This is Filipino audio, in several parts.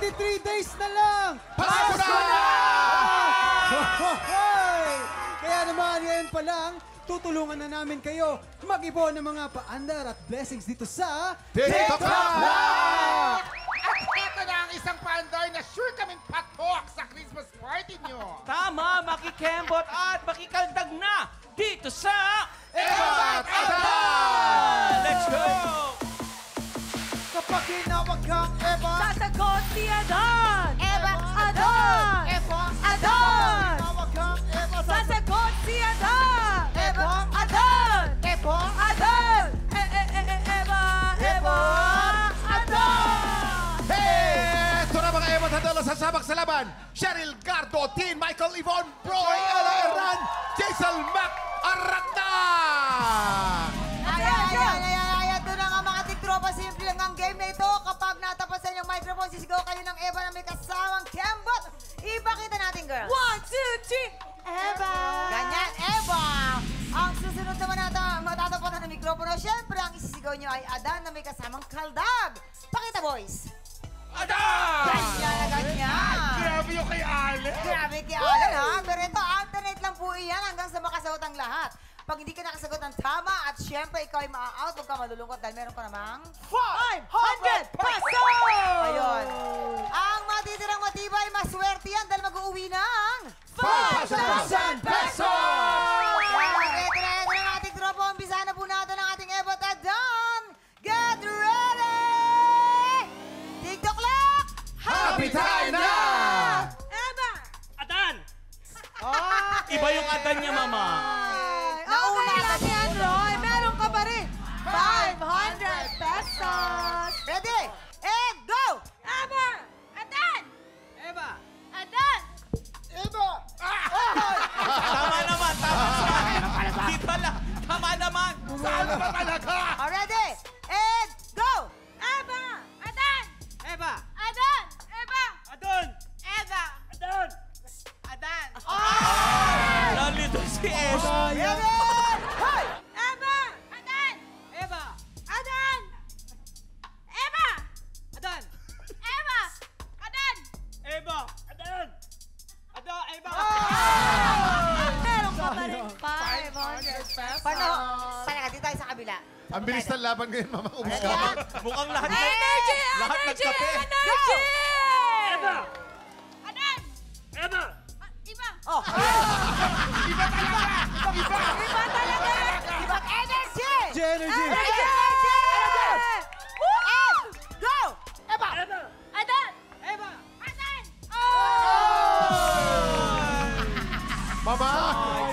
23 days na lang! Pasko na! Kaya naman, ngayon pa lang, tutulungan na namin kayo mag-ibon ng mga paandar at blessings dito sa TikTok Live! At ito na ang isang paandar na sure kaming patok sa Christmas party nyo. Tama, makikembot at makikaldag na dito sa Ebat Adan! Let's go! Kapag hinawag kang Eva, Sasagot si Adan! Eva Adon! Eva, Adan! hinawag kang Eva, Sasagot si Adan! Eva, Adan! Eva, Adan! Eva! Eva! Adan! Hey! Ito na mga Ebat Adon sa sabak sa laban. Cheryl Gardo, Tin, Michael Yvonne, Broy, Ella Hernan, Jaisal Mac, Arata! Ayan, doon na nga mga tiktropa. Simple lang ang game na ito. Kapag natapasan yung microphone, sisigaw kayo ng Eva na may kasamang kembot. Ipakita natin, girls. 1, 2, 3! Eva! Ganyan, Eva! Ang susunod naman natin, matatapatan ng mikropono. Siyempre, ang isisigaw nyo ay Adan na may kasamang kaldag. Pakita, boys. Adan! Ganyan na ganyan. Grabe yung kay Ale. Grabe kay Alan, ha? Pero ito, alternate lang po iyan hanggang sa makasagot ang lahat. Pag hindi ka nakasagot ng tama at syempre ikaw ay maa-out, huwag ka malulungkot dahil meron ka namang 500 pesos! Ayun. Ang matitirang matibay, maswerte yan dahil mag-uuwi ng 5,000 pesos! Ito na ang ating tropa. Umpisa na po natin ang ating Ebat Adan. Get ready! TikTok clock! Happy time na! Eva! Adan! Iba yung Adan niya, mama. Nauna Okay lang agad. yan, Roy. Meron ka pa rin. 500 pesos! Ready? And go! Eva! Adan! Eva, Adan! Tama naman, tama naman. Di pala, tama naman. Saan ba talaga? Ready? And go! Eva! Adan! Eva, Adan! Eva! Adan! Eva! Adan! Adan! Nalito si Es. Ready? Hoy! Eva! Adan! Eva, Adan! Eva! Adan, Eva! Adan! Eva! Adan! Adan! Eva! Meron ka pa rin 500 pesos. Paano? Talaga, dito tayo sa kabila. Ang bilis ng laban ngayon, mama. Umus ka. Mukhang lahat Energy! lahat Energy! nagkape. Energy! Eva! Adan! Eva! Iba! Oh! Iba talaga! Ibang energy! Energy, Energy! And go! Eva! Adan! Eva, Adan! Mama,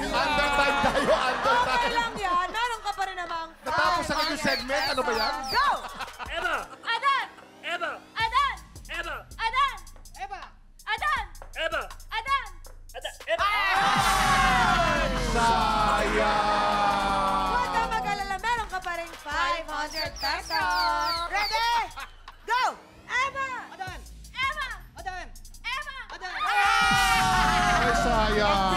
under time tayo, under Okay time. lang yan. Meron ka pa rin namang Natapos ang inyong segment, ano ba yan? Go! Eva! Adan! Eva! Adan! Eva! Adan! Eva, Adan! Eva! Adan! Eva! Sayang! Huwag ka mag-alala. Meron ka pa rin 500 pesos. Ready? Go! Eva! Adan, Eva! Adan, Eva! Adan. Ay, sayang!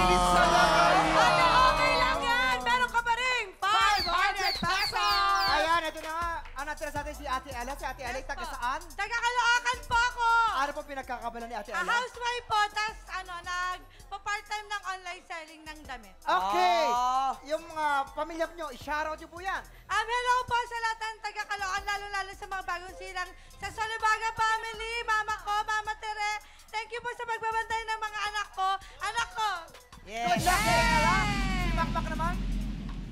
Okay lang yan. Meron ka pa rin 500 pesos. Ayan, ito na nga. Ang natira sa atin si Ate Ella. Si Ate Ella, taga saan? Taga-Caloocan po ako. Ano po pinagkakabalan ni Ate A Ella? housewife po, tas nagpa-part-time ng online selling ng damit. Okay. Oh. Yung mga pamilya nyo, i-shoutout nyo po yan. Hello po sa lahat ng taga-Caloocan, lalo-lalo sa mga bagong silang sa Solivaga family, mama ko, mama Tere. Thank you po sa pagbabantay ng mga anak ko. Anak ko! Yes! Si Makmak naman.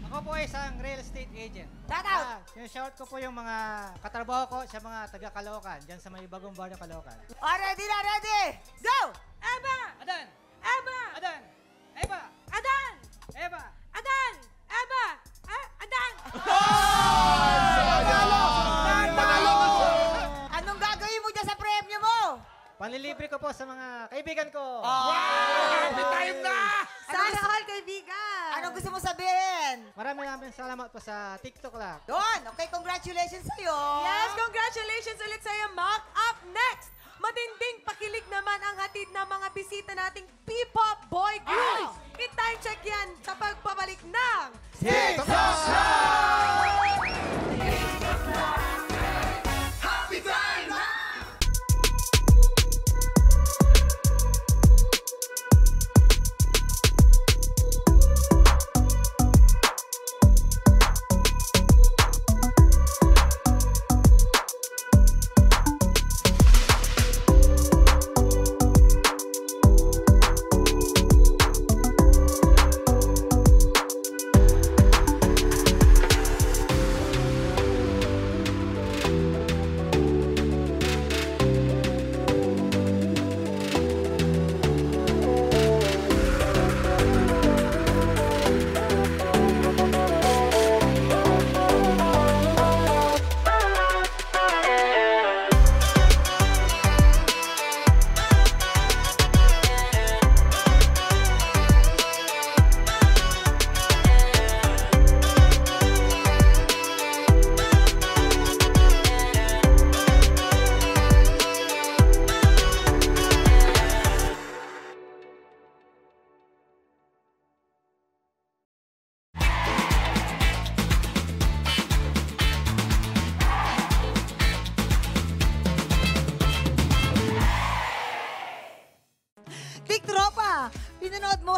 Ako po ay isang real estate agent. Shout out! Sinashout ko po yung mga katrabaho ko sa mga taga-Caloocan, dyan sa may bagong bar ng Caloocan. Oh, ready na, ready! Go! Eva! Adan, Eva! Adan, Eva, Adan! Eva. Adan! Eva! Adan! Anong gagawin mo dyan sa premyo mo? Panlilibre ko po sa mga kaibigan ko. Happy time na! Sana all, kaibigan! Anong gusto mo sabihin? Maraming salamat po sa TikTok lang. Doon! Okay, congratulations sa'yo! Yes, congratulations ulit sa'yo, Mac. Up next, matinding pakilig naman ang hatid ng mga bisita nating P-pop boy groups. I-time check yan sa pagpabalik ng TikTok Live! Happy time!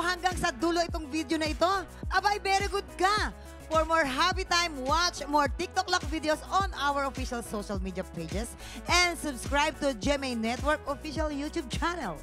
hanggang sa dulo itong video na ito, abay, very good ka. For more happy time, watch more TikTok Lock videos on our official social media pages and subscribe to GMA Network official YouTube channel.